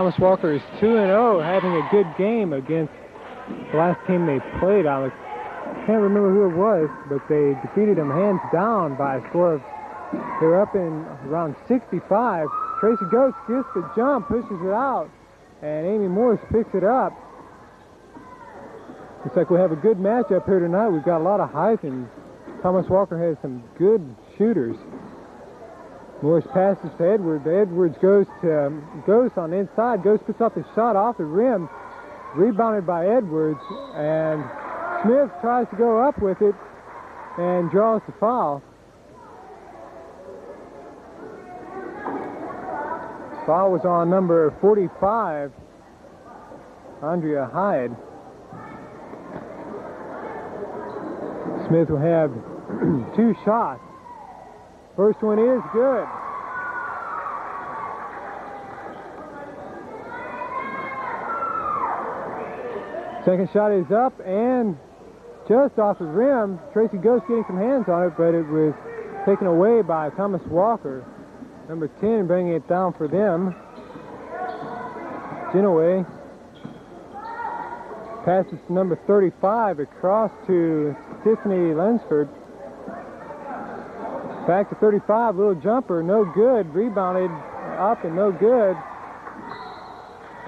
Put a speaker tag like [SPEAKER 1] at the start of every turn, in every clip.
[SPEAKER 1] Thomas Walker is 2-0, having a good game against the last team they played. I can't remember who it was, but they defeated them hands down by a score of, they were up in around 65. Tracy Ghost gets the jump, pushes it out, and Amy Morris picks it up. Looks like we have a good matchup here tonight. We've got a lot of height, and Thomas Walker has some good shooters. Morris passes to Edwards. Edwards goes to Ghost on the inside. Ghost puts up the shot off the rim. Rebounded by Edwards. And Smith tries to go up with it and draws the foul. Foul was on number 45, Andrea Hyde. Smith will have 2 shots. First one is good. Second shot is up and just off the rim. Tracy Ghost getting some hands on it, but it was taken away by Thomas Walker. Number 10 bringing it down for them. Genoway passes to number 35 across to Tiffany Lensford. Back to 35, little jumper, no good. Rebounded up and no good.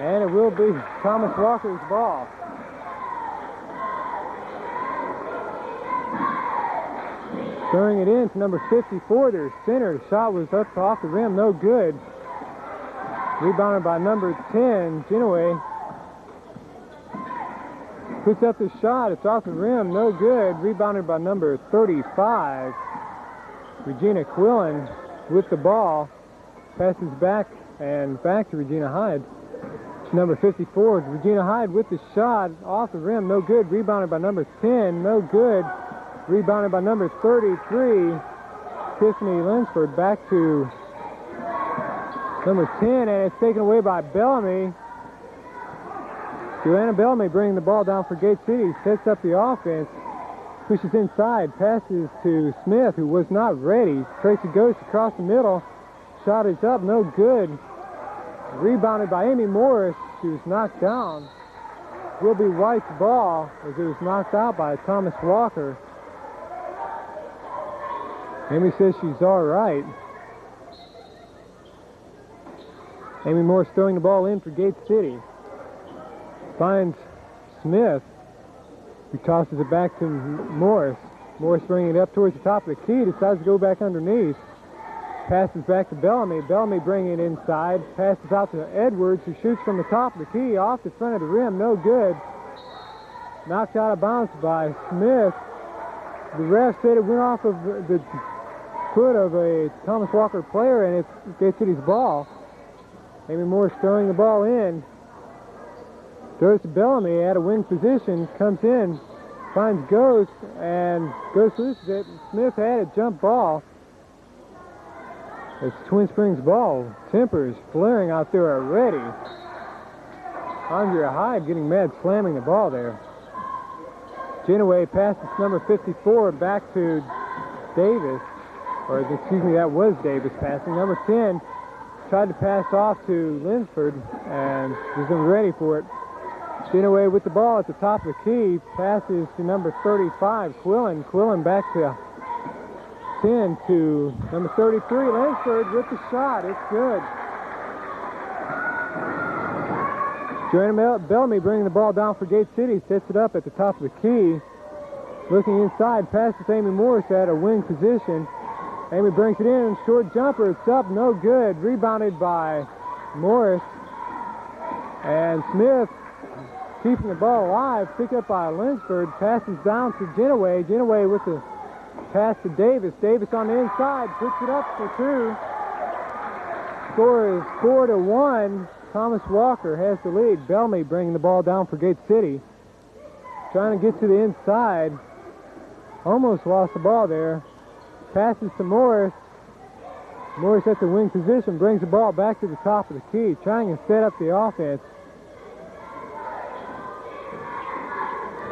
[SPEAKER 1] And it will be Thomas Walker's ball. Throwing it in to number 54, their center. Shot was up off the rim, no good. Rebounded by number 10, Genoway. Puts up the shot, it's off the rim, no good. Rebounded by number 35. Regina Quillen with the ball, passes back and back to Regina Hyde. Number 54, Regina Hyde with the shot, off the rim, no good. Rebounded by number 10, no good. Rebounded by number 33, Tiffany Lensford. Back to number 10, and it's taken away by Bellamy. Joanna Bellamy bringing the ball down for Gate City, sets up the offense. Pushes inside, passes to Smith, who was not ready. Tracy Ghost across the middle. Shot is up, no good. Rebounded by Amy Morris. She was knocked down. Will be White's ball as it was knocked out by Thomas Walker. Amy says she's all right. Amy Morris throwing the ball in for Gate City. Finds Smith, who tosses it back to Morris. Morris bringing it up towards the top of the key, decides to go back underneath. Passes back to Bellamy. Bellamy bringing it inside. Passes out to Edwards, who shoots from the top of the key, off the front of the rim, no good. Knocked out of bounds by Smith. The ref said it went off of the foot of a Thomas Walker player, and it's Gate City's ball. Amy Morris throwing the ball in. Throws to Bellamy at a wing position, comes in, finds Ghost, and Ghost loses it. Smith had a jump ball. It's Twin Springs ball. Tempers flaring out there already. Andrea Hyde getting mad, slamming the ball there. Genoway passes number 54 back to Davis, or excuse me, that was Davis passing. Number 10 tried to pass off to Linsford and wasn't ready for it. Genoway with the ball at the top of the key, passes to number 35, Quillen. Quillen back to 10 to number 33, Lansford with the shot. It's good. Joanna Bellamy bringing the ball down for Gate City, sets it up at the top of the key. Looking inside, passes Amy Morris at a wing position. Amy brings it in, short jumper, it's up, no good. Rebounded by Morris. And Smith keeping the ball alive, picked up by Linsford, passes down to Genoway. Genoway with the pass to Davis. Davis on the inside, puts it up for 2. Score is 4-1. Thomas Walker has the lead. Bellamy bringing the ball down for Gate City. Trying to get to the inside. Almost lost the ball there. Passes to Morris. Morris at the wing position, brings the ball back to the top of the key, trying to set up the offense.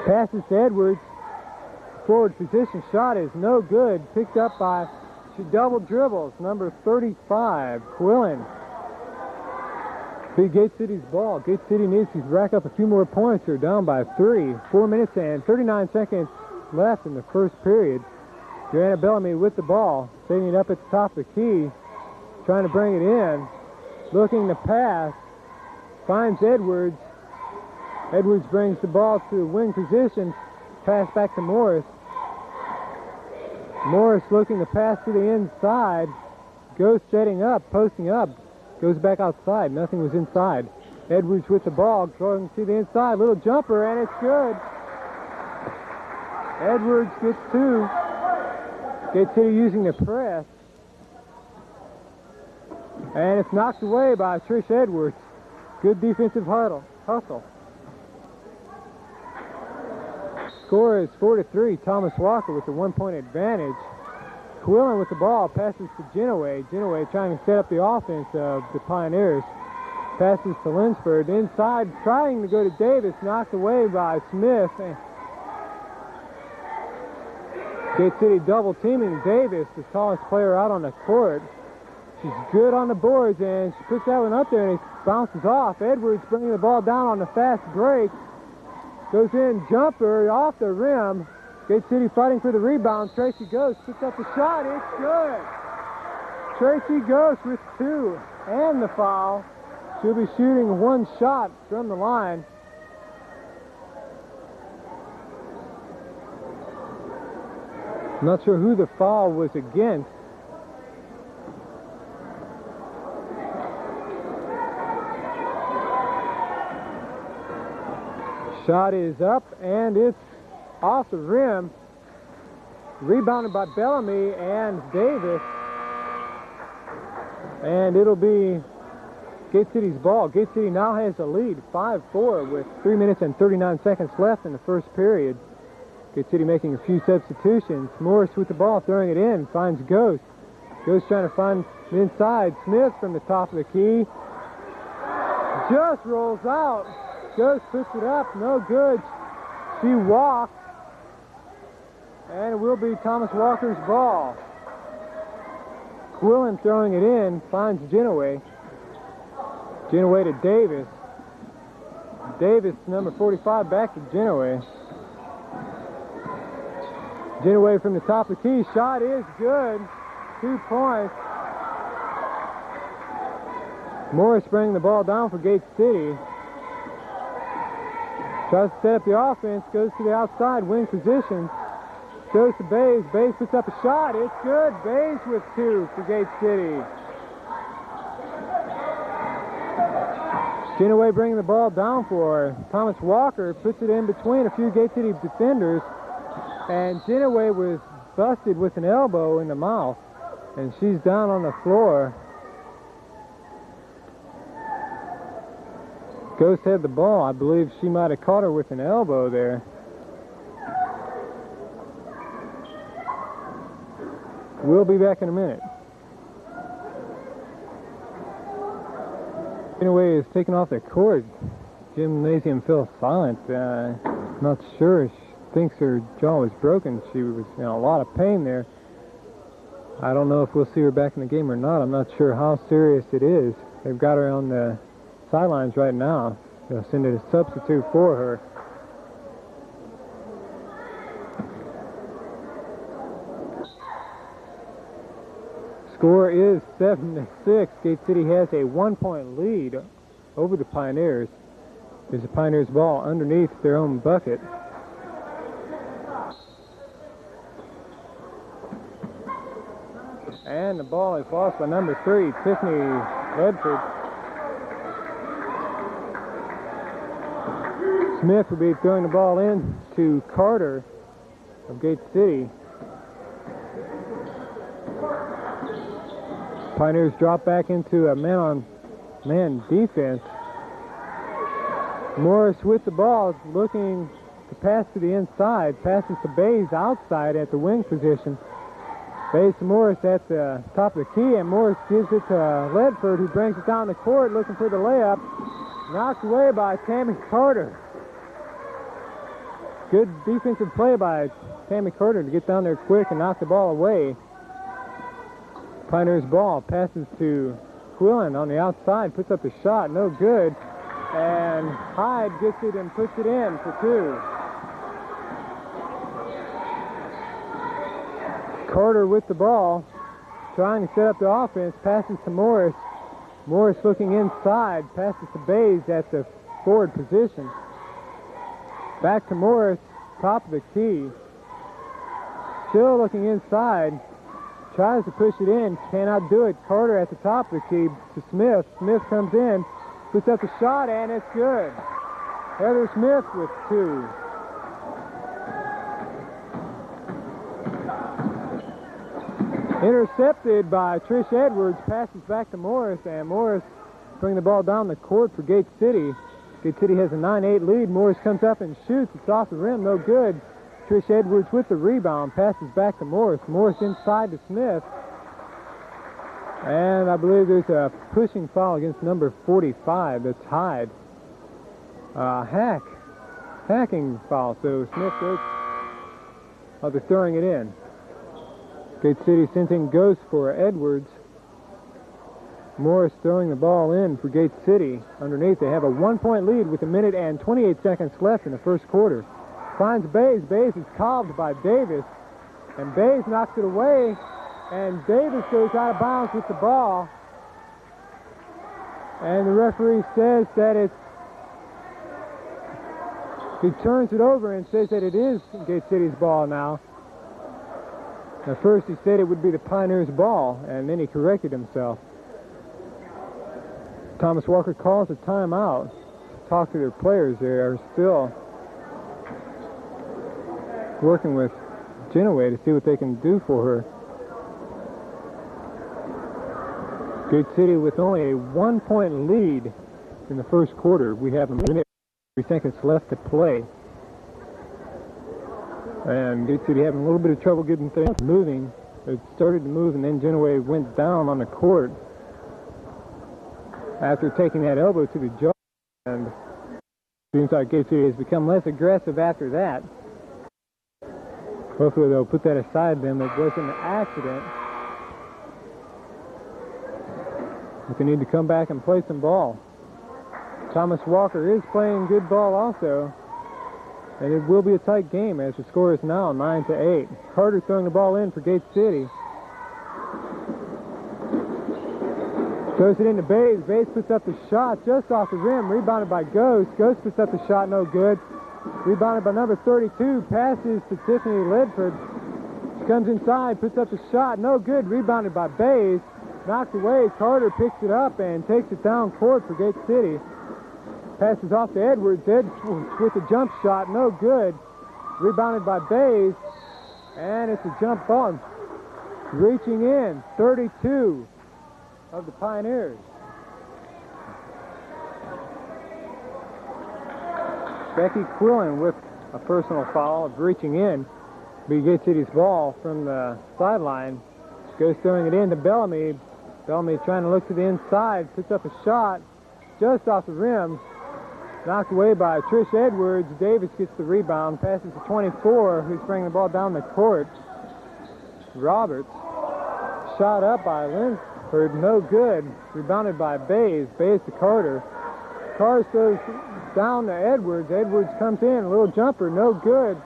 [SPEAKER 1] Passes to Edwards. Forward position shot is no good. Picked up by, she double dribbles, number 35, Quillen. Be Gate City's ball. Gate City needs to rack up a few more points. They're down by 3. 4 minutes and 39 seconds left in the first period. Joanna Bellamy with the ball, setting it up at the top of the key, trying to bring it in, looking to pass, finds Edwards. Edwards brings the ball to the wing position, pass back to Morris. Morris looking to pass to the inside, goes setting up, posting up, goes back outside. Nothing was inside. Edwards with the ball, going to the inside, little jumper, and it's good. Edwards gets 2. Gate City using the press. And it's knocked away by Trish Edwards. Good defensive hustle. Score is 4-3. Thomas Walker with the 1-point advantage. Quillen with the ball, passes to Genoway. Genoway trying to set up the offense of the Pioneers. Passes to Linsford. Inside, trying to go to Davis. Knocked away by Smith. Gate City double teaming Davis, the tallest player out on the court. She's good on the boards, and she puts that one up there, and it bounces off. Edwards bringing the ball down on the fast break. Goes in, jumper off the rim. Gate City fighting for the rebound. Tracy Ghost puts up the shot. It's good. Tracy Ghost with 2 and the foul. She'll be shooting 1 shot from the line. Not sure who the foul was against. Shot is up, and it's off the rim. Rebounded by Bellamy and Davis. And it'll be Gate City's ball. Gate City now has a lead, 5-4, with 3 minutes and 39 seconds left in the first period. Gate City making a few substitutions. Morris with the ball, throwing it in, finds Ghost. Ghost trying to find inside. Smith from the top of the key. Just rolls out. Ghost puts it up, no good. She walked. And it will be Thomas Walker's ball. Quillen throwing it in, finds Genoway. Genoway to Davis. Davis, number 45, back to Genoway. Genoway from the top of the key. Shot is good. 2 points. Morris bringing the ball down for Gate City. Tries to set up the offense. Goes to the outside wing position. Goes to Bays. Bays puts up a shot. It's good. Bays with 2 for Gate City. Genoway bringing the ball down for Thomas Walker. Puts it in between a few Gate City defenders. And Genoway was busted with an elbow in the mouth, and she's down on the floor. Ghost had the ball. I believe she might have caught her with an elbow there. We'll be back in a minute. Genoway is taken off the court. Gymnasium fell silent. Not sure. She thinks her jaw was broken. She was in a lot of pain there. I don't know if we'll see her back in the game or not. I'm not sure how serious it is. They've got her on the sidelines right now. They'll send a substitute for her. Score is 7-6. Gate City has a 1-point lead over the Pioneers. There's a Pioneers ball underneath their own bucket. And the ball is lost by number 3, Tiffany Ledford. Smith will be throwing the ball in to Carter of Gate City. Pioneers drop back into a man-on-man defense. Morris with the ball, looking to pass to the inside. Passes to Bays outside at the wing position. Bays to Morris at the top of the key, and Morris gives it to Ledford, who brings it down the court looking for the layup. Knocked away by Tammy Carter. Good defensive play by Tammy Carter to get down there quick and knock the ball away. Pioneers ball passes to Quillen on the outside, puts up a shot, no good. And Hyde gets it and puts it in for 2. Carter with the ball, trying to set up the offense, passes to Morris. Morris looking inside, passes to Bays at the forward position. Back to Morris, top of the key. Still looking inside, tries to push it in, cannot do it. Carter at the top of the key to Smith. Smith comes in, puts up the shot, and it's good. Heather Smith with 2. Intercepted by Trish Edwards, passes back to Morris, and Morris bringing the ball down the court for Gate City. Gate City has a 9-8 lead. Morris comes up and shoots. It's off the rim, no good. Trish Edwards with the rebound, passes back to Morris. Morris inside to Smith. And I believe there's a pushing foul against number 45. That's Hyde. Hacking foul. So Smith goes, they're throwing it in. Gate City sending ghost for Edwards. Morris throwing the ball in for Gate City. Underneath, they have a 1-point lead with 1 minute and 28 seconds left in the first quarter. Finds Bays. Bays is called by Davis. And Bays knocks it away. And Davis goes out of bounds with the ball. And the referee says that he turns it over and says that it is Gate City's ball now. At first he said it would be the Pioneers' ball, and then he corrected himself. Thomas Walker calls a timeout to talk to their players. They are still working with Genoway to see what they can do for her. Gate City with only a 1-point lead in the first quarter. We have 1 minute and 3 seconds left to play. And Gate City having a little bit of trouble getting things moving. It started to move, and then Genoway went down on the court after taking that elbow to the jaw. And it seems like Gate City has become less aggressive after that. Hopefully they'll put that aside then. It wasn't an accident. But they need to come back and play some ball. Thomas Walker is playing good ball also. And it will be a tight game as the score is now 9-8. Carter throwing the ball in for Gate City. Throws it into Bays. Bays puts up the shot just off the rim. Rebounded by Ghost. Ghost puts up the shot, no good. Rebounded by number 32. Passes to Tiffany Ledford. She comes inside, puts up the shot, no good. Rebounded by Bays. Knocked away. Carter picks it up and takes it down court for Gate City. Passes off to Edwards. Edwards with a jump shot, no good. Rebounded by Bays. And it's a jump ball. Reaching in, 32 of the Pioneers. Becky Quillen with a personal foul of reaching in. Be Gate City's ball from the sideline. Goes throwing it in to Bellamy. Bellamy trying to look to the inside. Puts up a shot just off the rim. Knocked away by Trish Edwards. Davis gets the rebound. Passes to 24, who's bringing the ball down the court. Roberts. Shot up by Linford. No good. Rebounded by Bays. Bays to Carter. Carter goes down to Edwards. Edwards comes in. A little jumper. No good.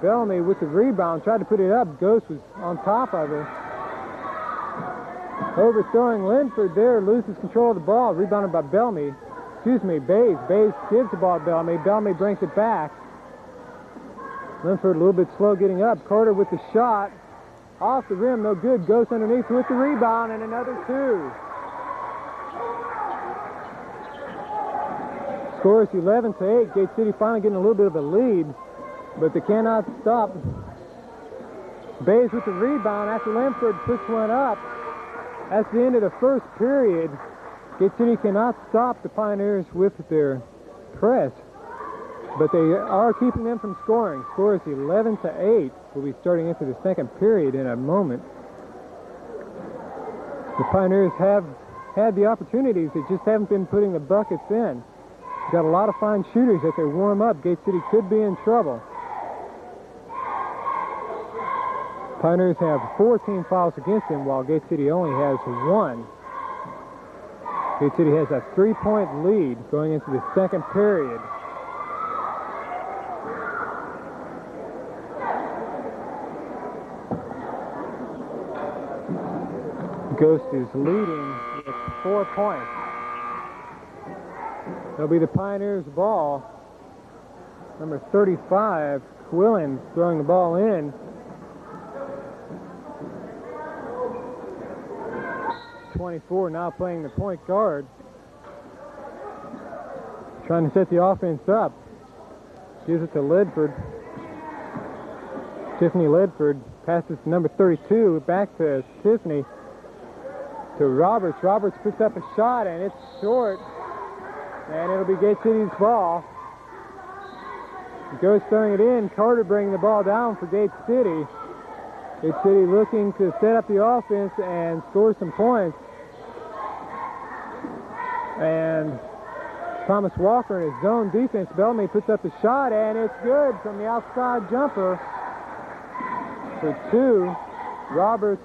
[SPEAKER 1] Bellamy with the rebound. Tried to put it up. Ghost was on top of her. Overthrowing Linford there. Loses control of the ball. Rebounded by Bellamy. Bays. Bays gives the ball to Bellamy. Bellamy brings it back. Linford a little bit slow getting up. Carter with the shot. Off the rim, no good. Goes underneath with the rebound and another 2. Score is 11-8. Gate City finally getting a little bit of a lead, but they cannot stop. Bays with the rebound after Linford puts one up. That's the end of the first period. Gate City cannot stop the Pioneers with their press, but they are keeping them from scoring. Score is 11-8. We'll be starting into the second period in a moment. The Pioneers have had the opportunities. They just haven't been putting the buckets in. Got a lot of fine shooters that they warm up. Gate City could be in trouble. Pioneers have 14 fouls against them, while Gate City only has 1. Gate City has a 3-point lead going into the second period. Ghost is leading with 4 points. It'll be the Pioneers' ball. Number 35, Quillen, throwing the ball in. .24 now playing the point guard. Trying to set the offense up. Gives it to Ledford. Tiffany Ledford passes to number 32. Back to Tiffany. To Roberts. Roberts puts up a shot and it's short. And it'll be Gate City's ball. Goes throwing it in. Carter bringing the ball down for Gate City. Gate City looking to set up the offense and score some points. And Thomas Walker in his zone defense. Bellamy puts up the shot and it's good from the outside jumper. For 2. Roberts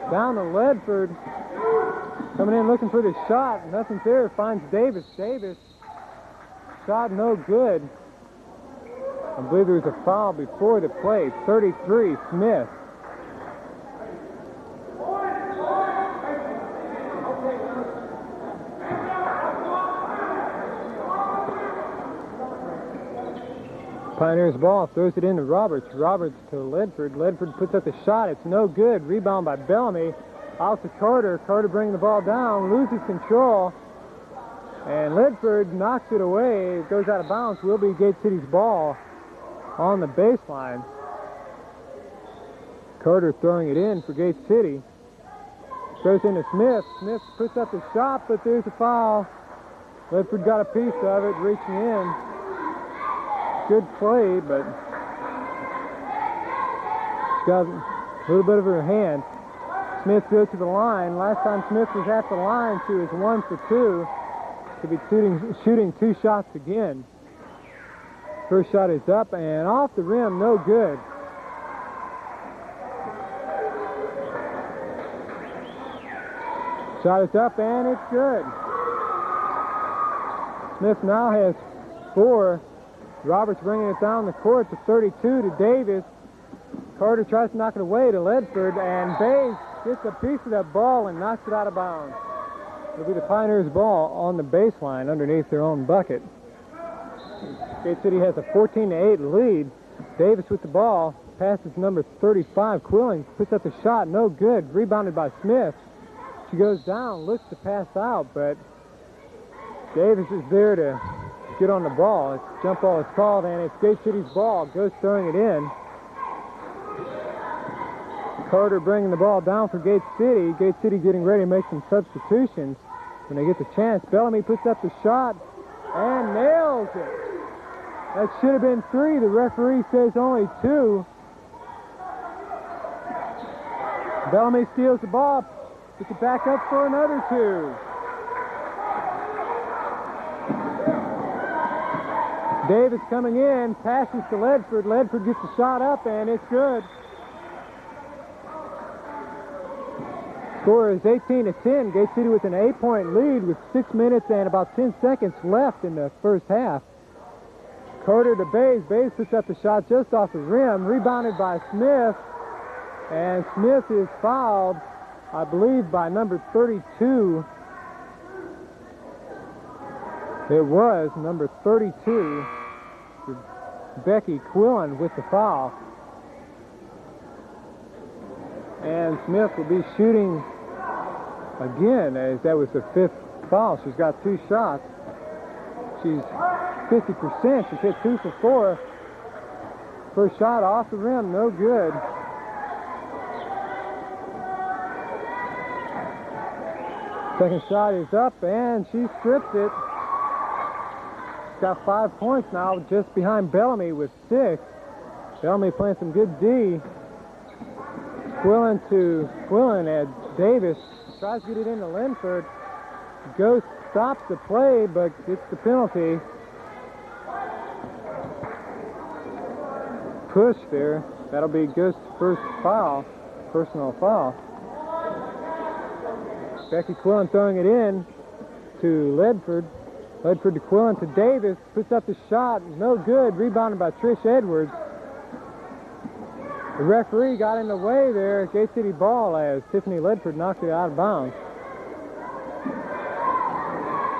[SPEAKER 1] down to Ledford. Coming in looking for the shot. Nothing's there. Finds Davis. Davis. Shot no good. I believe there was a foul before the play. 33, Smith. Pioneers ball, throws it into Roberts. Roberts to Ledford. Ledford puts up the shot. It's no good. Rebound by Bellamy. Out to Carter. Carter bringing the ball down. Loses control. And Ledford knocks it away. It goes out of bounds. Will be Gate City's ball on the baseline. Carter throwing it in for Gate City. Throws into Smith. Smith puts up the shot, but there's a foul. Ledford got a piece of it, reaching in. Good play, but she's got a little bit of her hand. Smith goes to the line. Last time Smith was at the line, she was 1 for 2. To be shooting 2 shots again. First shot is up and off the rim, no good. Shot is up and it's good. Smith now has 4. Roberts bringing it down the court to 32 to Davis. Carter tries to knock it away to Ledford, and Bays gets a piece of that ball and knocks it out of bounds. It'll be the Pioneers' ball on the baseline underneath their own bucket. Gate City has a 14-8 lead. Davis with the ball, passes number 35, Quillen, puts up the shot, no good. Rebounded by Smith. She goes down, looks to pass out, but Davis is there to get on the ball. It's jump ball is called, and it's Gate City's ball. Goes throwing it in. Carter bringing the ball down for Gate City. Gate City getting ready to make some substitutions when they get the chance. Bellamy puts up the shot and nails it. That should have been 3. The referee says only 2. Bellamy steals the ball, puts it back up for another 2. Davis coming in, passes to Ledford. Ledford gets the shot up, and it's good. Score is 18-10. Gate City with an 8-point lead with 6 minutes and about 10 seconds left in the first half. Carter to Bays. Bays puts up the shot just off the rim. Rebounded by Smith. And Smith is fouled, I believe, by number 32. It was number 32, Becky Quillen, with the foul. And Smith will be shooting again, as that was the 5th foul. She's got 2 shots. She's 50%. She's hit 2 for 4. First shot off the rim, no good. Second shot is up, and she strips it. She's got 5 points now, just behind Bellamy with 6. Bellamy playing some good D. Quillen to Quillen at Davis. Tries to get it into Linford. Ghost stops the play, but gets the penalty. Push there. That'll be Ghost's first foul, personal foul. Becky Quillen throwing it in to Ledford. Ledford to Quillen to Davis. Puts up the shot. No good. Rebounded by Trish Edwards. The referee got in the way there. Gate City ball as Tiffany Ledford knocked it out of bounds.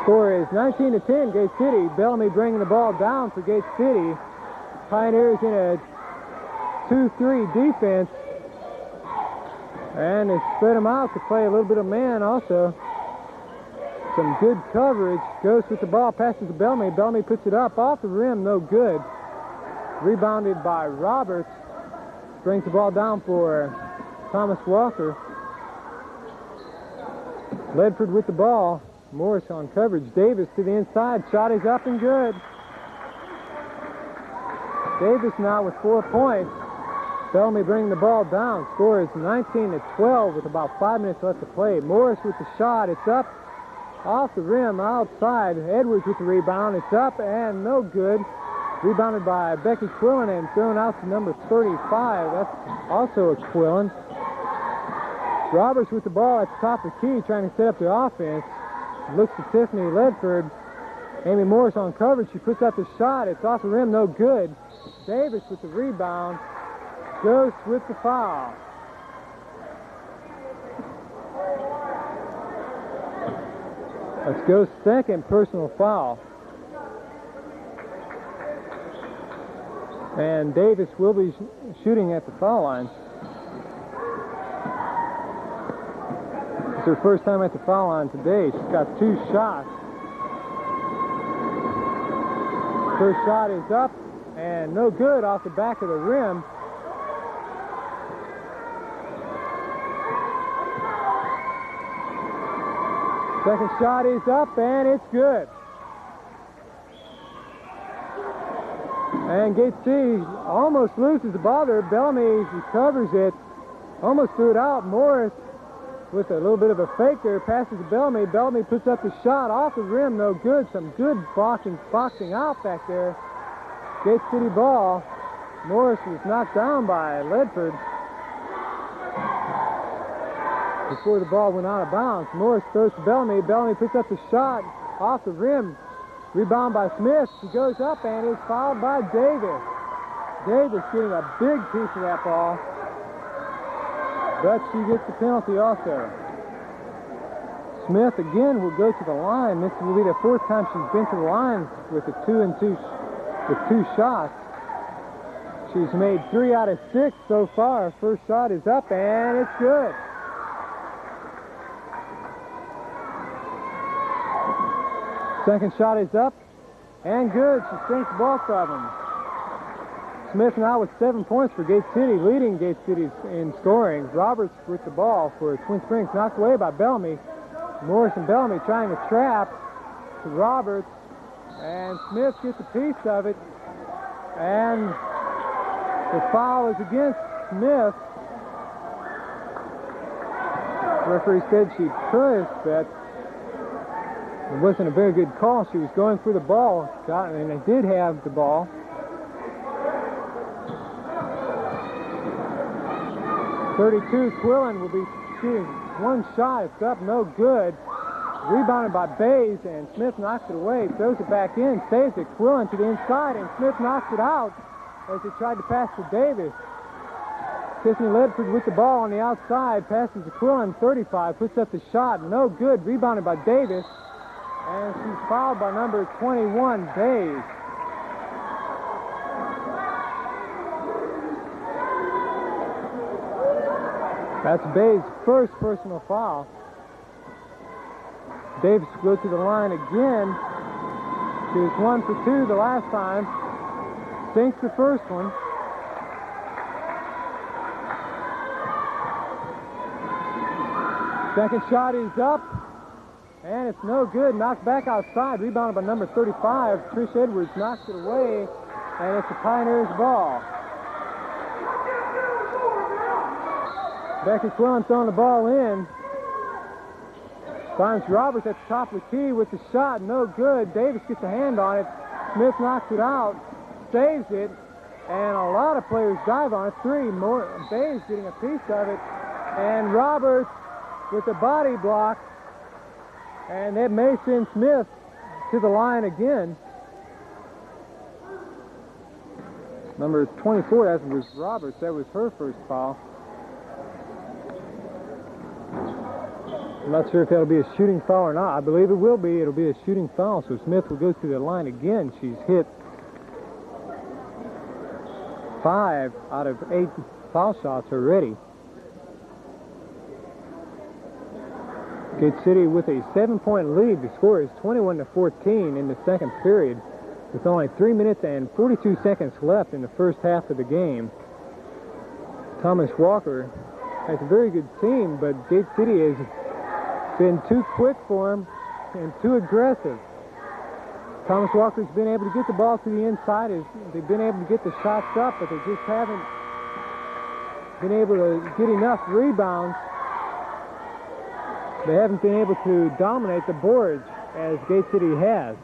[SPEAKER 1] Score is 19-10, Gate City. Bellamy bringing the ball down for Gate City. Pioneers in a 2-3 defense. And they spread them out to play a little bit of man also. Some good coverage. Goes with the ball, passes to Bellamy. Bellamy puts it up off the rim, no good. Rebounded by Roberts. Brings the ball down for Thomas Walker. Ledford with the ball. Morris on coverage. Davis to the inside. Shot is up and good. Davis now with 4 points. Bellamy bringing the ball down. Score is 19-12 with about 5 minutes left to play. Morris with the shot. It's up off the rim outside. Edwards with the rebound. It's up and no good. Rebounded by Becky Quillen and thrown out to number 35. That's also a Quillen. Roberts with the ball at the top of the key trying to set up the offense. Looks to Tiffany Ledford. Amy Morris on coverage. She puts up the shot. It's off the rim, no good. Davis with the rebound. Goes with the foul. Let's go second personal foul. And Davis will be shooting at the foul line. It's her first time at the foul line today. She's got 2 shots. First shot is up and no good off the back of the rim. Second shot is up and it's good. And Gate City almost loses the ball there. Bellamy recovers it. Almost threw it out. Morris with a little bit of a fake there. Passes to Bellamy. Bellamy puts up the shot off the rim. No good. Some good boxing out back there. Gate City ball. Morris was knocked down by Ledford before the ball went out of bounds. Morris throws to Bellamy. Bellamy puts up the shot off the rim. Rebound by Smith. She goes up and is fouled by Davis. Davis getting a big piece of that ball. But she gets the penalty also. Smith again will go to the line. This will be the 4th time she's been to the line with the 2 shots. She's made 3 out of 6 so far. First shot is up and it's good. Second shot is up and good. She sinks the ball from him. Smith now with 7 points for Gate City, leading Gate City in scoring. Roberts with the ball for Twin Springs, knocked away by Bellamy. Morris and Bellamy trying to trap to Roberts, and Smith gets a piece of it, and the foul is against Smith. The referee said she pushed, but it wasn't a very good call. She was going for the ball, and they did have the ball. .32 Quillen will be shooting 1 shot. It's up, no good. Rebounded by Bays, and Smith knocks it away, throws it back in, saves it. Quillen to the inside, and Smith knocks it out as he tried to pass to Davis. Tiffany Ledford with the ball on the outside, passes to Quillen, 35, puts up the shot, no good. Rebounded by Davis, and she's fouled by number 21, Bays. That's Bay's first personal foul. Davis will go to the line again. She was 1 for 2 the last time. Sinks the first one. Second shot is up, and it's no good. Knocked back outside. Rebounded by number 35. Trish Edwards knocks it away, and it's the Pioneers' ball. Becky Quillen throwing the ball in. Finds Roberts at the top of the key with the shot. No good. Davis gets a hand on it. Smith knocks it out. Saves it. And a lot of players dive on it. 3 more. Bays getting a piece of it. And Roberts with the body block And that may send Smith to the line again. Number 24, that was Roberts. That was her first foul. I'm not sure if that'll be a shooting foul or not. I believe it will be. It'll be a shooting foul. So Smith will go to the line again. She's hit 5 out of 8 foul shots already. Gate City with a 7-point lead. The score is 21-14 in the second period, with only 3 minutes and 42 seconds left in the first half of the game. Thomas Walker has a very good team, but Gate City has been too quick for him and too aggressive. Thomas Walker's been able to get the ball to the inside. They've been able to get the shots up, but they just haven't been able to get enough rebounds. They haven't been able to dominate the boards as Gate City has.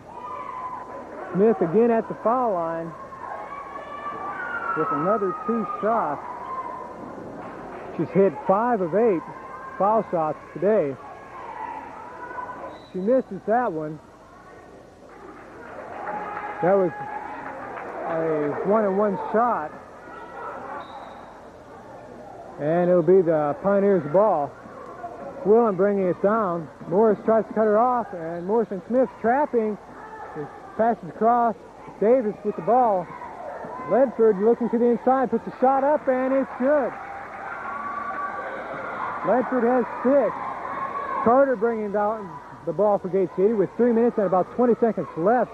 [SPEAKER 1] Smith again at the foul line with another 2 shots. She's hit 5 of 8 foul shots today. She misses that one. That was a 1-and-1 shot. And it'll be the Pioneers' ball. Whelan bringing it down. Morris tries to cut her off, and Morrison Smith trapping. It passes across. Davis with the ball. Ledford looking to the inside, puts a shot up, and it's good. Ledford has 6. Carter bringing down the ball for Gate City with 3 minutes and about 20 seconds left.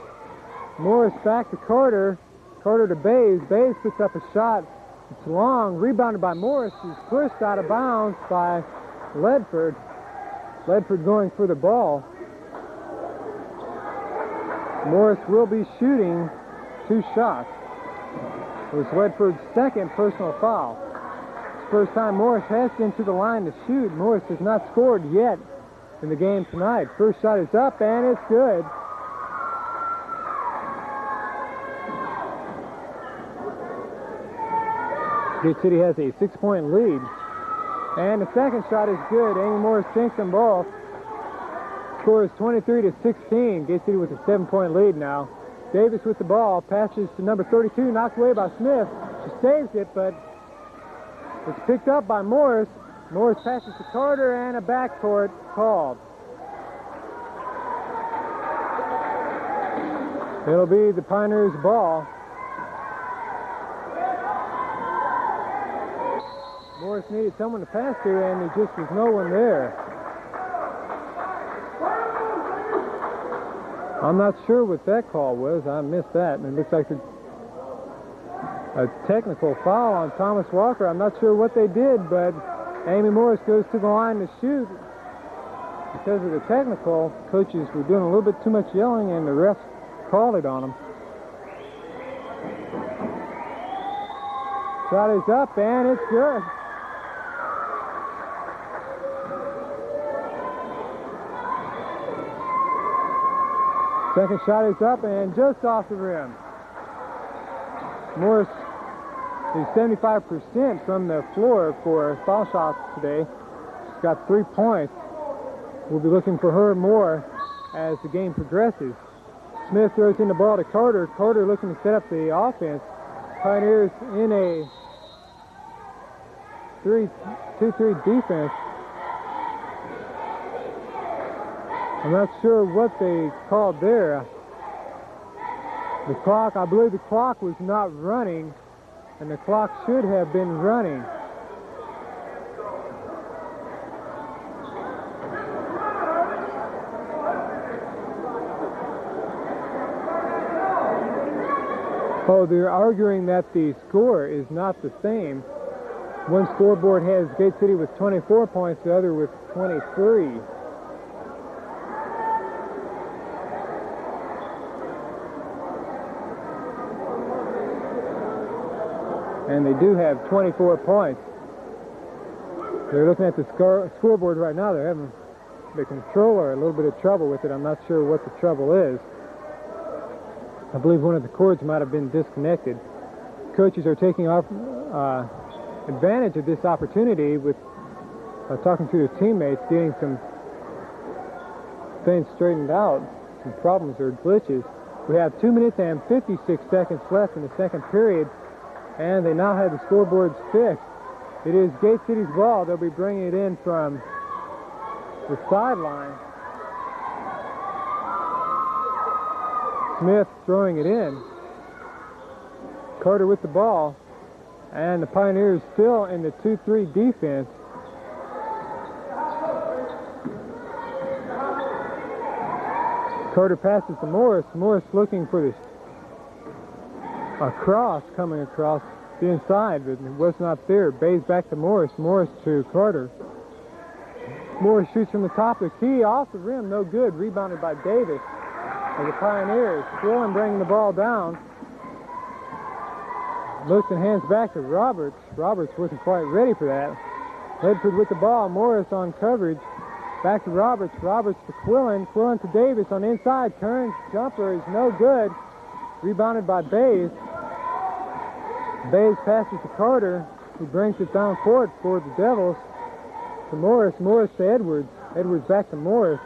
[SPEAKER 1] Morris back to Carter. Carter to Bays. Bays puts up a shot. It's long. Rebounded by Morris. He's pushed out of bounds by Ledford. Ledford going for the ball. Morris will be shooting 2 shots. It was Ledford's second personal foul. It's the first time Morris has been to the line to shoot. Morris has not scored yet in the game tonight. First shot is up, and it's good. Gate City has a 6-point lead. And the second shot is good. Amy Morris sinks them both. Score is 23-16. Gate City with a 7-point lead now. Davis with the ball. Passes to number 32. Knocked away by Smith. She saves it, but it's picked up by Morris. Morris passes to Carter, and a backcourt called. It'll be the Pioneers' ball. Morris needed someone to pass to, and there just was no one there. I'm not sure what that call was. I missed that, and it looks like a technical foul on Thomas Walker. I'm not sure what they did, but Amy Morris goes to the line to shoot. Because of the technical, coaches were doing a little bit too much yelling, and the refs called it on them. Shot is up, and it's good. Second shot is up and just off the rim. Morris is 75% from the floor for foul shots today. She's got 3 points. We'll be looking for her more as the game progresses. Smith throws in the ball to Carter. Carter looking to set up the offense. Pioneers in a 2-3 defense. I'm not sure what they called there. The clock, I believe the clock was not running, and the clock should have been running. Oh, they're arguing that the score is not the same. One scoreboard has Gate City with 24 points, the other with 23. And they do have 24 points. They're looking at the scoreboard right now. They're having the controller a little bit of trouble with it. I'm not sure what the trouble is. I believe one of the cords might have been disconnected. Coaches are taking advantage of this opportunity with talking to their teammates, getting some things straightened out. Some problems or glitches. We have 2 minutes and 56 seconds left in the second period, and they now have the scoreboards fixed. It is Gate City's ball. They'll be bringing it in from the sideline. Smith throwing it in. Carter with the ball, and the Pioneers still in the 2-3 defense. Carter passes to Morris. Morris looking for this cross coming across the inside, but it was not there. Bays back to Morris. Morris to Carter. Morris shoots from the top of the key, off the rim, no good. Rebounded by Davis of the Pioneers. Quillen bringing the ball down. Looks and hands back to Roberts. Roberts wasn't quite ready for that. Ledford with the ball. Morris on coverage. Back to Roberts. Roberts to Quillen. Quillen to Davis on the inside. Turns. Jumper is no good. Rebounded by Bays. Bays passes to Carter, who brings it down court for the Devils. To Morris. Morris to Edwards. Edwards back to Morris.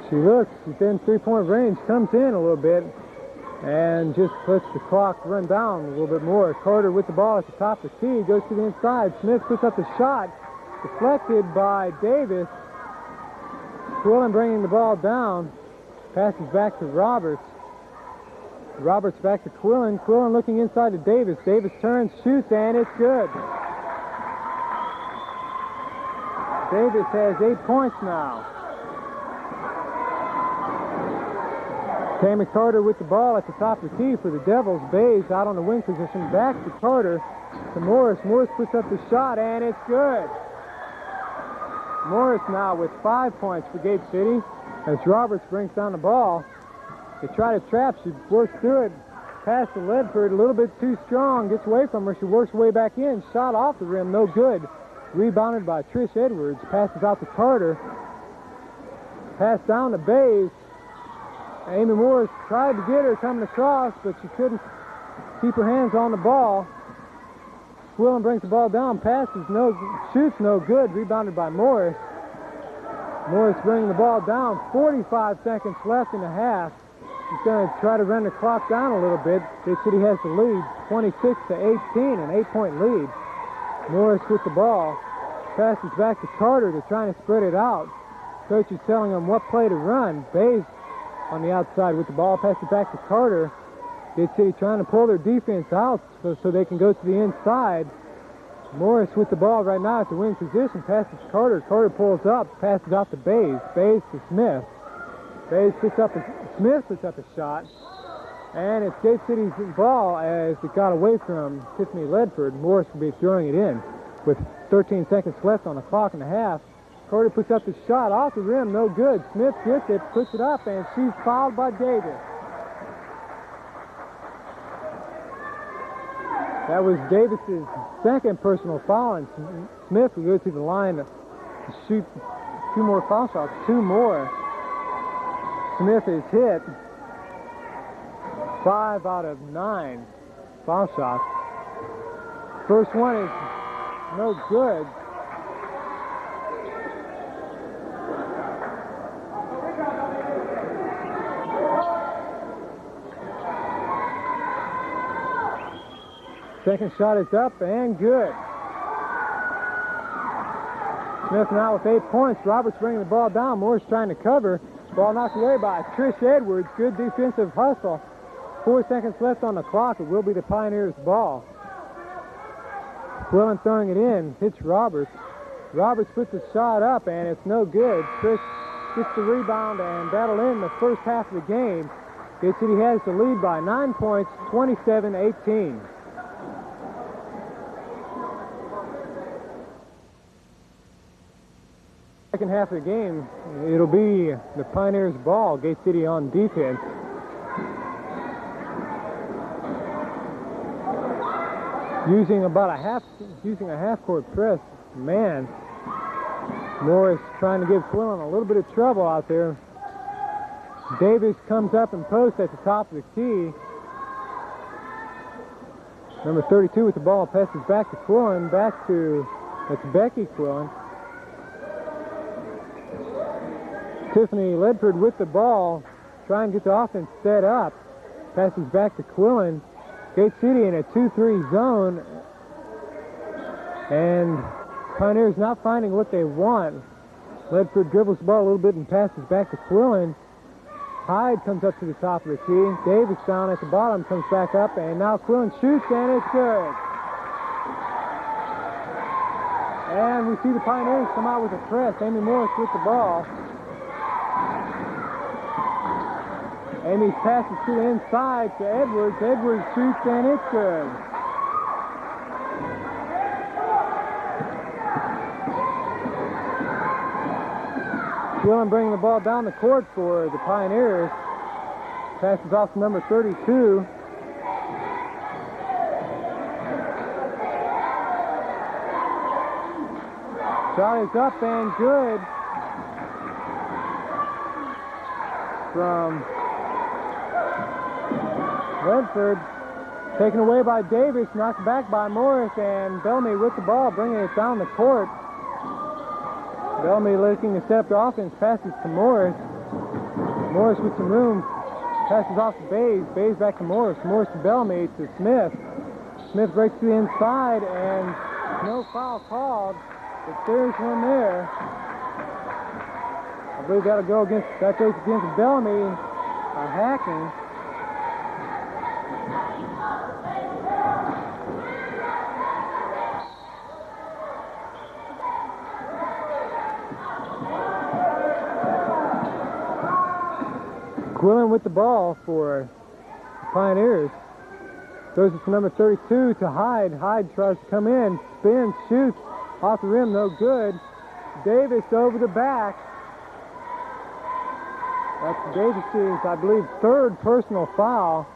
[SPEAKER 1] She looks. She's in three-point range. Comes in a little bit. And just lets the clock run down a little bit more. Carter with the ball at the top of the key. Goes to the inside. Smith puts up the shot. Deflected by Davis. Quillen bringing the ball down. Passes back to Roberts. Roberts back to Quillen. Quillen looking inside to Davis. Davis turns, shoots, and it's good. Davis has 8 points now. Tammy Carter with the ball at the top of the key for the Devils. Bays out on the wing position. Back to Carter. To Morris. Morris puts up the shot, and it's good. Morris now with 5 points for Gate City as Roberts brings down the ball. They try to trap. She works through it. Pass to Ledford. A little bit too strong. Gets away from her. She works her way back in. Shot off the rim. No good. Rebounded by Trish Edwards. Passes out to Carter. Pass down to Bays. Amy Morris tried to get her coming across, but she couldn't keep her hands on the ball. Quillen brings the ball down. Passes no, shoots no good. Rebounded by Morris. Morris bringing the ball down. 45 seconds left in the half. She's going to try to run the clock down a little bit. Gate City has the lead, 26-18, an 8-point lead. Morris with the ball. Passes back to Carter. They're trying to spread it out. Coach is telling them what play to run. Bays on the outside with the ball. Passes it back to Carter. Gate City trying to pull their defense out so they can go to the inside. Morris with the ball right now at the wing position. Passes to Carter. Carter pulls up. Passes out to Bays. Bays to Smith. Bays puts up Smith puts up a shot. And it's Gate City's ball as it got away from Tiffany Ledford. Morris will be throwing it in with 13 seconds left on the clock and a half. Carter puts up the shot off the rim, no good. Smith gets it, puts it up, and she's fouled by Davis. That was Davis's second personal foul, and Smith will go to the line to shoot 2 more foul shots, 2 more. Smith is hit 5 out of 9 foul shots. First one is no good. Second shot is up and good. Smith now with 8 points. Roberts bringing the ball down. Morris trying to cover. Ball knocked away by Trish Edwards. Good defensive hustle. 4 seconds left on the clock. It will be the Pioneers' ball. Quillen throwing it in. Hits Roberts. Roberts puts the shot up and it's no good. Trish gets the rebound and that'll end the first half of the game. Gate City has the lead by 9 points, 27-18. Second half of the game, it'll be the Pioneers' ball. Gate City on defense. Using a half-court press. Man, Morris trying to give Quillen a little bit of trouble out there. Davis comes up and posts at the top of the key. Number 32 with the ball, passes back to Quillen, that's Becky Quillen. Tiffany Ledford with the ball, trying to get the offense set up. Passes back to Quillen. Gate City in a 2-3 zone. And Pioneers not finding what they want. Ledford dribbles the ball a little bit and passes back to Quillen. Hyde comes up to the top of the key. Davis down at the bottom, comes back up, and now Quillen shoots, and it's good. And we see the Pioneers come out with a press. Amy Morris with the ball. Amy passes to the inside to Edwards. Edwards shoots, and it's good. Quillen bringing the ball down the court for the Pioneers. Passes off to number 32. Shot is up and good from Ledford. Taken away by Davis, knocked back by Morris, and Bellamy with the ball, bringing it down the court. Bellamy looking to set up the offense, passes to Morris. Morris with some room, passes off to Bays. Bays back to Morris. Morris to Bellamy to Smith. Smith breaks to the inside, and no foul called, but there's one there. I believe that'll go against, that goes against Bellamy, hacking. Quillen with the ball for the Pioneers. Throws it to number 32 to Hyde. Hyde tries to come in, spins, shoots, off the rim, no good. Davis over the back. That's Davis's, I believe, third personal foul.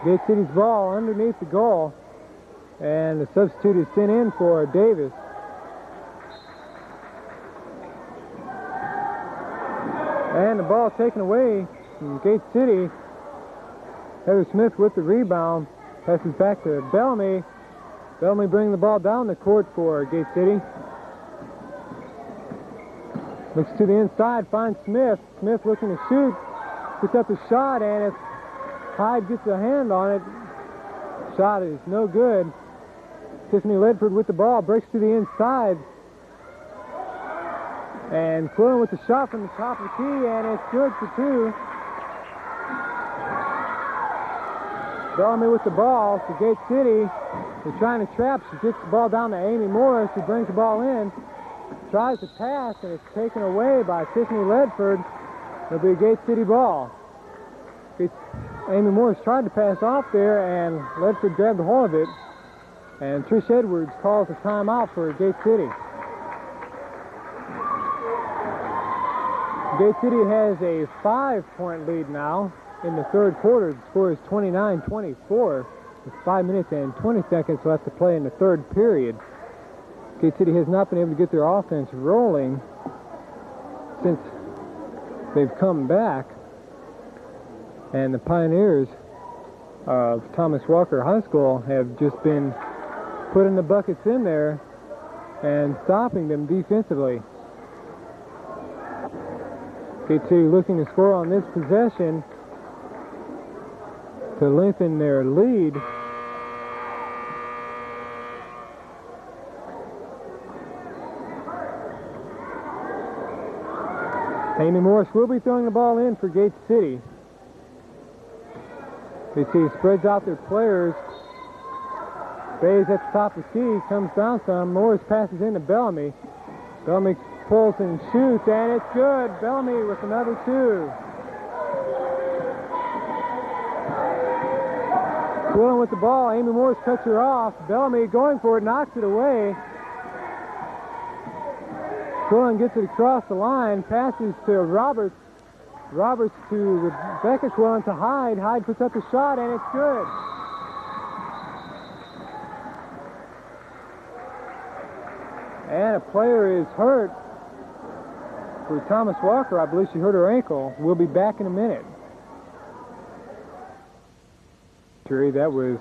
[SPEAKER 1] Gate City's ball underneath the goal, and the substitute is sent in for Davis. And the ball taken away from Gate City. Heather Smith with the rebound. Passes back to Bellamy. Bellamy bringing the ball down the court for Gate City. Looks to the inside, finds Smith. Smith looking to shoot. Puts up the shot, and if Hyde gets a hand on it, shot is no good. Tiffany Ledford with the ball, breaks to the inside. And Quillen with the shot from the top of the key, and it's good for two. Bellamy with the ball to Gate City. They're trying to trap. She gets the ball down to Amy Morris, who brings the ball in. Tries to pass, and it's taken away by Tiffany Ledford. It'll be a Gate City ball. Amy Morris tried to pass off there, and Ledford grabbed a hold of it. And Trish Edwards calls a timeout for Gate City. Gate City has a 5-point lead now in the third quarter. The score is 29-24 with 5 minutes and 20 seconds left to play in the third period. Gate City has not been able to get their offense rolling since they've come back. And the Pioneers of Thomas Walker High School have just been putting the buckets in there and stopping them defensively. Gate City looking to score on this possession to lengthen their lead. Amy Morris will be throwing the ball in for Gate City. Gate City spreads out their players. Bays at the top of the key, comes down some. Morris passes into Bellamy. Bellamy pulls and shoots, and it's good. Bellamy with another two. Quillen with the ball. Amy Morris cuts her off. Bellamy going for it, knocks it away. Quillen gets it across the line, passes to Roberts. Roberts to Rebecca Quillen to Hyde. Hyde puts up the shot, and it's good. And a player is hurt for Thomas Walker. I believe she hurt her ankle. We'll be back in a minute. That was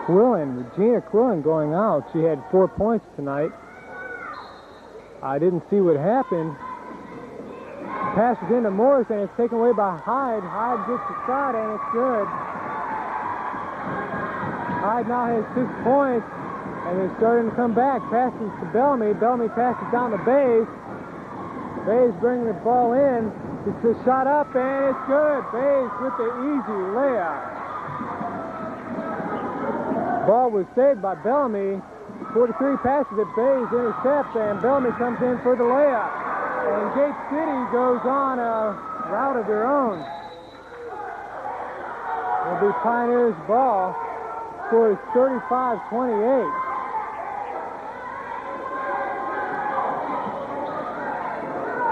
[SPEAKER 1] Quillen, Regina Quillen going out. She had 4 points tonight. I didn't see what happened. Pass is into Morris, and it's taken away by Hyde. Hyde gets the shot, and it's good. Hyde now has 6 points, and they're starting to come back. Passes to Bellamy. Bellamy passes down to Bays. Bays bringing the ball in. It's a shot up, and it's good. Bays with the easy layup. Ball was saved by Bellamy. 43 passes at Bays, intercepts, and Bellamy comes in for the layup. And Gate City goes on a route of their own. It'll be Pioneers' ball. Score is 35-28.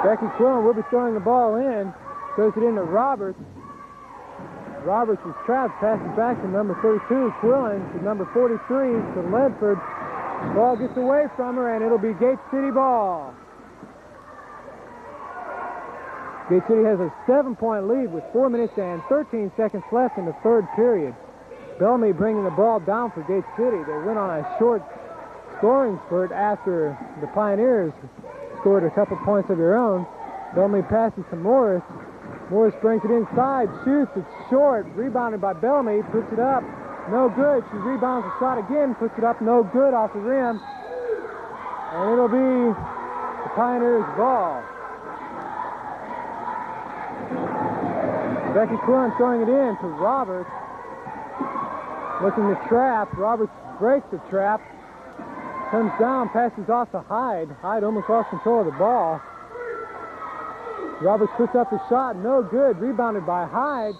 [SPEAKER 1] Becky Quillen will be throwing the ball in. Throws it into Roberts. Roberts is trapped, passes back to number 32, Quillen, to number 43, to Ledford. Ball gets away from her, and it'll be Gate City ball. Gate City has a 7-point lead with 4 minutes and 13 seconds left in the third period. Bellamy bringing the ball down for Gate City. They went on a short scoring spurt after the Pioneers scored a couple points of their own. Bellamy passes to Morris. Morris brings it inside, shoots, it's short, rebounded by Bellamy, puts it up, no good. She rebounds the shot again, puts it up, no good off the rim. And it'll be the Pioneers' ball. Becky Quillen throwing it in to Roberts. Looking to trap. Roberts breaks the trap. Comes down, passes off to Hyde. Hyde almost lost control of the ball. Roberts puts up the shot, no good. Rebounded by Hyde.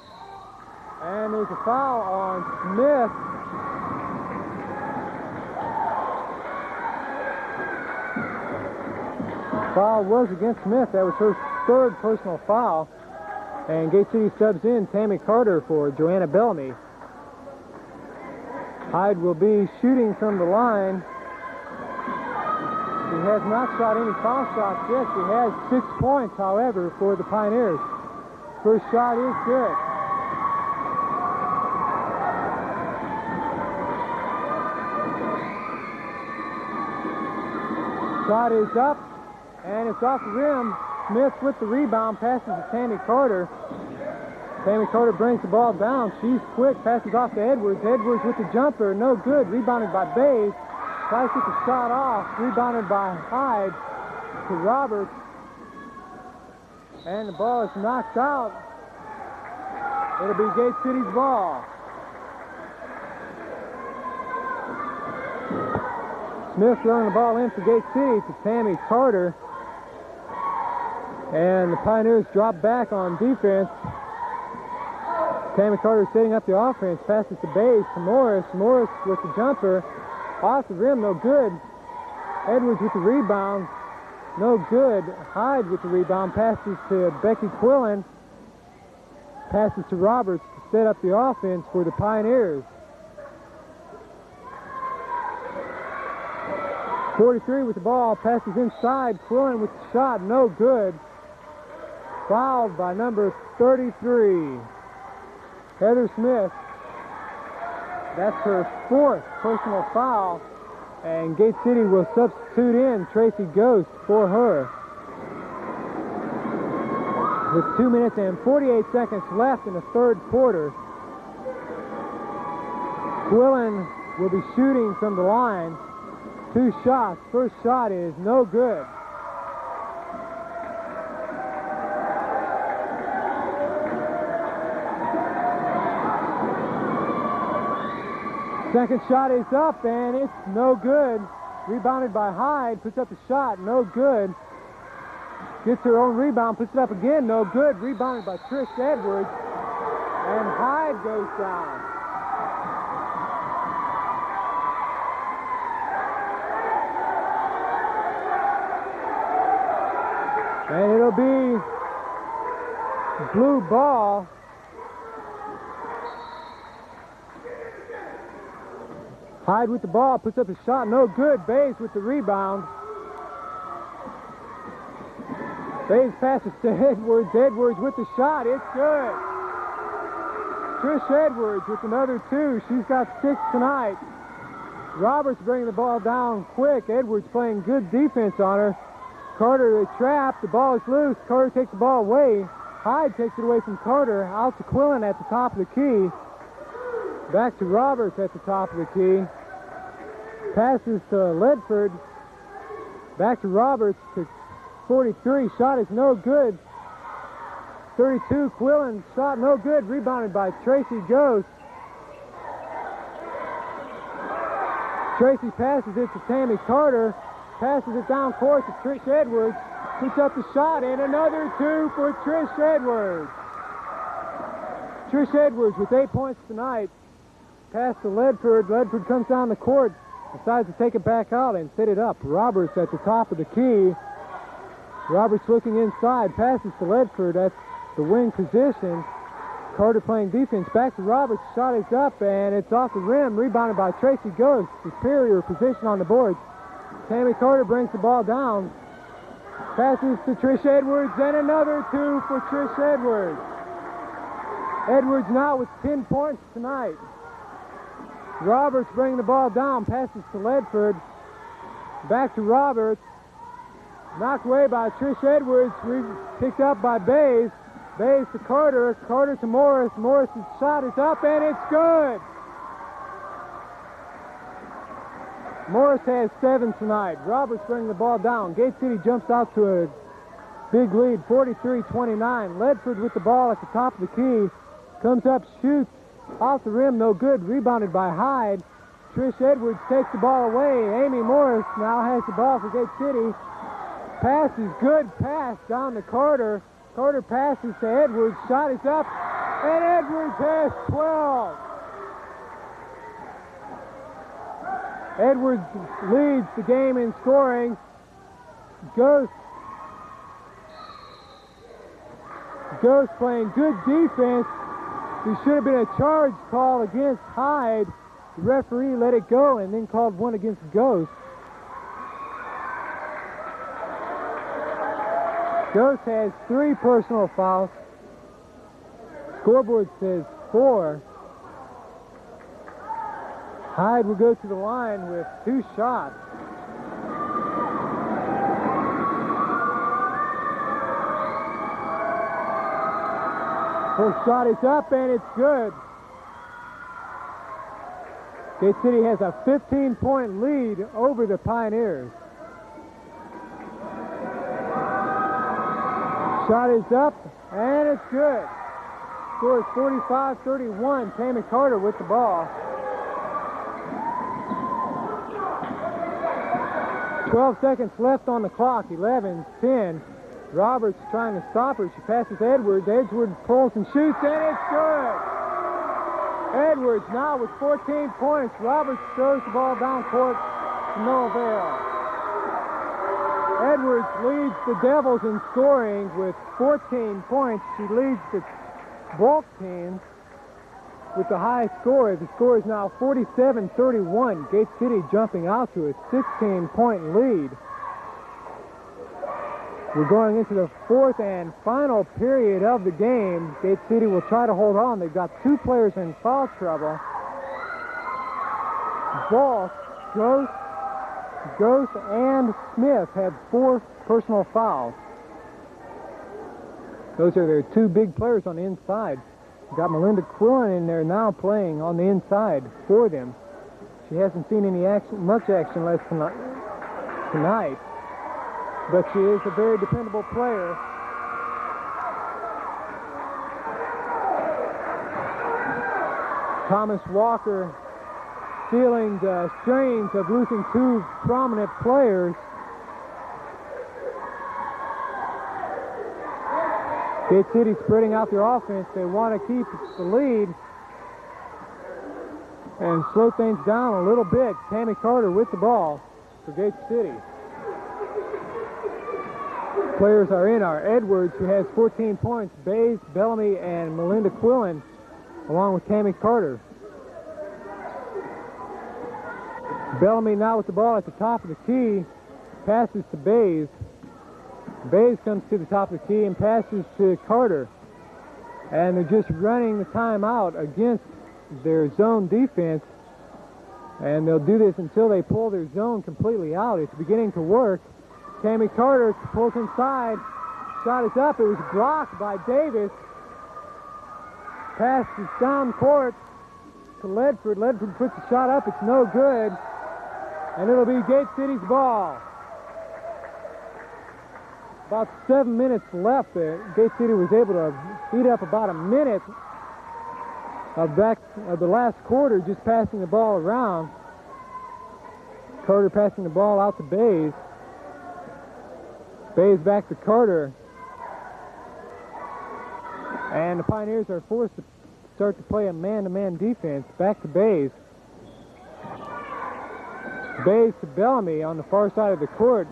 [SPEAKER 1] And there's a foul on Smith. Foul was against Smith. That was her third personal foul. And Gate City subs in Tammy Carter for Joanna Bellamy. Hyde will be shooting from the line. She has not shot any foul shots yet. She has 6 points, however, for the Pioneers. First shot is good. Shot is up, and it's off the rim. Smith with the rebound, passes to Tammy Carter. Tammy Carter brings the ball down. She's quick, passes off to Edwards. Edwards with the jumper, no good. Rebounded by Bays. Tries to get the shot off. Rebounded by Hyde to Roberts. And the ball is knocked out. It'll be Gate City's ball. Smith throwing the ball in for Gate City to Tammy Carter. And the Pioneers drop back on defense. Tammy Carter setting up the offense. Passes to Bays to Morris. Morris with the jumper. Off the rim, no good. Edwards with the rebound. No good. Hyde with the rebound. Passes to Becky Quillen. Passes to Roberts to set up the offense for the Pioneers. 43 with the ball. Passes inside. Quillen with the shot. No good. Fouled by number 33. Heather Smith. That's her fourth personal foul. And Gate City will substitute in Tracy Ghost for her. With 2 minutes and 48 seconds left in the third quarter. Quillen will be shooting from the line. 2 shots. First shot is no good. Second shot is up, and it's no good. Rebounded by Hyde, puts up the shot, no good. Gets her own rebound, puts it up again, no good. Rebounded by Trish Edwards, and Hyde goes down. And it'll be blue ball. Hyde with the ball, puts up a shot, no good. Bays with the rebound. Bays passes to Edwards. Edwards with the shot, it's good. Trish Edwards with another 2. She's got 6 tonight. Roberts bringing the ball down quick. Edwards playing good defense on her. Carter trapped. The ball is loose. Carter takes the ball away. Hyde takes it away from Carter. Out to Quillen at the top of the key. Back to Roberts at the top of the key. Passes to Ledford. Back to Roberts to 43. Shot is no good. 32. Quillen. Shot no good. Rebounded by Tracy Ghost. Tracy passes it to Tammy Carter. Passes it down court to Trish Edwards. Puts up the shot, and another 2 for Trish Edwards. Trish Edwards with 8 points tonight. Pass to Ledford. Ledford comes down the court. Decides to take it back out and set it up. Roberts at the top of the key. Roberts looking inside. Passes to Ledford at the wing position. Carter playing defense. Back to Roberts. Shot is up, and it's off the rim. Rebounded by Tracy Ghost. Superior position on the boards. Tammy Carter brings the ball down. Passes to Trish Edwards, and another 2 for Trish Edwards. Edwards now with 10 points tonight. Roberts bringing the ball down. Passes to Ledford. Back to Roberts. Knocked away by Trish Edwards. Picked up by Bays. Bays to Carter. Carter to Morris. Morris's shot is up, and it's good. Morris has 7 tonight. Roberts bringing the ball down. Gate City jumps out to a big lead, 43-29. Ledford with the ball at the top of the key. Comes up, shoots. Off the rim, no good. Rebounded by Hyde. Trish Edwards takes the ball away. Amy Morris now has the ball for Gate City. Passes, good pass down to Carter. Carter passes to Edwards. Shot is up, and Edwards has 12. Edwards leads the game in scoring. Ghost playing good defense. There should have been a charge call against Hyde. The referee let it go and then called one against Ghost. Ghost has 3 personal fouls. Scoreboard says 4. Hyde will go to the line with 2 shots. First shot is up, and it's good. Gate City has a 15-point lead over the Pioneers. Shot is up, and it's good. Score is 45-31. Tammy Carter with the ball. 12 seconds left on the clock, 11-10. Roberts trying to stop her. She passes Edwards. Edwards pulls and shoots, and it's good. Edwards now with 14 points. Roberts throws the ball down court to no avail. Edwards leads the Devils in scoring with 14 points. She leads the both teams with the highest score. The score is now 47-31. Gate City jumping out to a 16-point lead. We're going into the 4th and final period of the game. Gate City will try to hold on. They've got 2 players in foul trouble. Voss, Ghost, and Smith have 4 personal fouls. Those are their 2 big players on the inside. We've got Melinda Quillen in there now playing on the inside for them. She hasn't seen any action, much action less tonight. But she is a very dependable player. Thomas Walker feeling the strains of losing 2 prominent players. Gate City spreading out their offense. They want to keep the lead and slow things down a little bit. Tammy Carter with the ball for Gate City. Players are in are Edwards, who has 14 points, Bays, Bellamy, and Melinda Quillen, along with Tammy Carter. Bellamy now with the ball at the top of the key, passes to Bays. Bays comes to the top of the key and passes to Carter. and they're just running the timeout against their zone defense, and they'll do this until they pull their zone completely out. It's beginning to work. Tammy Carter pulls inside. Shot is up. It was blocked by Davis. Pass is down court to Ledford. Ledford puts the shot up. It's no good. And it'll be Gate City's ball. About 7 minutes left there. Gate City was able to eat up about a minute of the last quarter, just passing the ball around. Carter passing the ball out to Bays. Bays back to Carter. And the Pioneers are forced to start to play a man-to-man defense. Back to Bays. Bays to Bellamy on the far side of the court.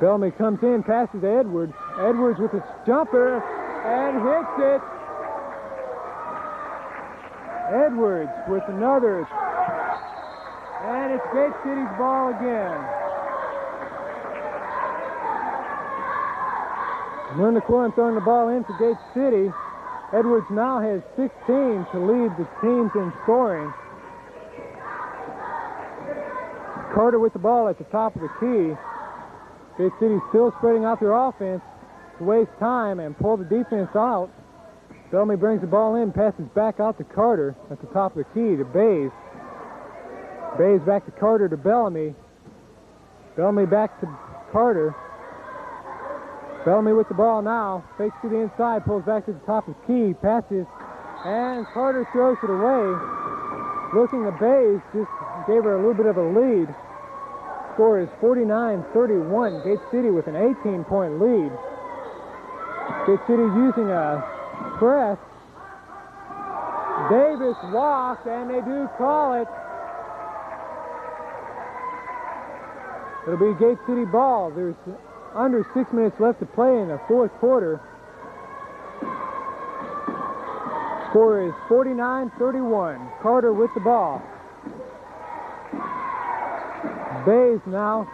[SPEAKER 1] Bellamy comes in, passes to Edwards. Edwards with a jumper and hits it. Edwards with another. And it's Gate City's ball again. Melinda Quillen throwing the ball in for Gate City. Edwards now has 16 to lead the teams in scoring. Carter with the ball at the top of the key. Gate City still spreading out their offense to waste time and pull the defense out. Bellamy brings the ball in, passes back out to Carter at the top of the key to Bays. Bays back to Carter to Bellamy. Bellamy back to Carter. Bellamy with the ball now. Fakes to the inside, pulls back to the top of the key, passes, and Carter throws it away. Looking at Bays, just gave her a little bit of a lead. Score is 49-31. Gate City with an 18-point lead. Gate City using a press. Davis walked, and they do call it. It'll be Gate City ball. There's under 6 minutes left to play in the fourth quarter. Score is 49-31. Carter with the ball. Bays now.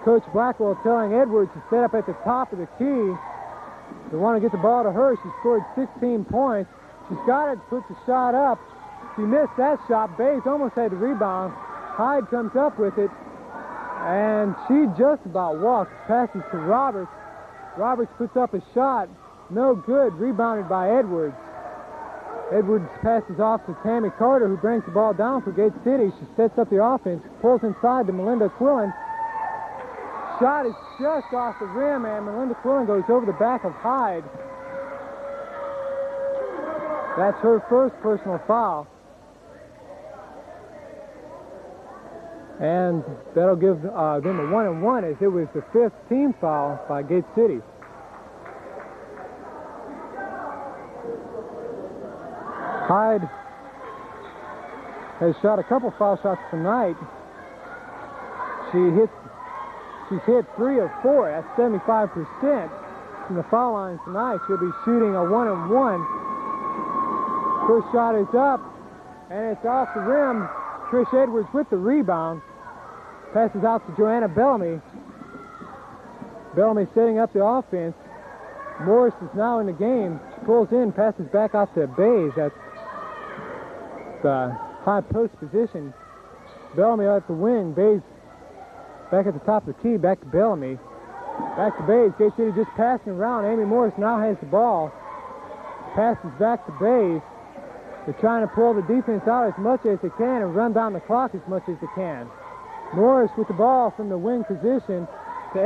[SPEAKER 1] Coach Blackwell telling Edwards to set up at the top of the key. They want to get the ball to her. She scored 16 points. She's got it, puts the shot up. She missed that shot. Bays almost had the rebound. Hyde comes up with it, and she just about walks. Passes to Roberts. Roberts puts up a shot. No good. Rebounded by Edwards. Edwards passes off to Tammy Carter, who brings the ball down for Gate City. She sets up the offense, pulls inside to Melinda Quillen. Shot is just off the rim, and Melinda Quillen goes over the back of Hyde. That's her first personal foul. And that'll give them a 1-and-1, as it was the fifth team foul by Gate City. Hyde has shot a couple foul shots tonight. She's hit 3 of 4. That's 75% from the foul line tonight. She'll be shooting a 1-and-1. First shot is up, and it's off the rim. Trish Edwards with the rebound. Passes out to Joanna Bellamy. Bellamy setting up the offense. Morris is now in the game. She pulls in, passes back out to Bays at the high post position. Bellamy at the wing. Bays back at the top of the key. Back to Bellamy. Back to Bays. Gate City just passing around. Amy Morris now has the ball. Passes back to Bays. They're trying to pull the defense out as much as they can and run down the clock as much as they can. Morris with the ball from the wing position to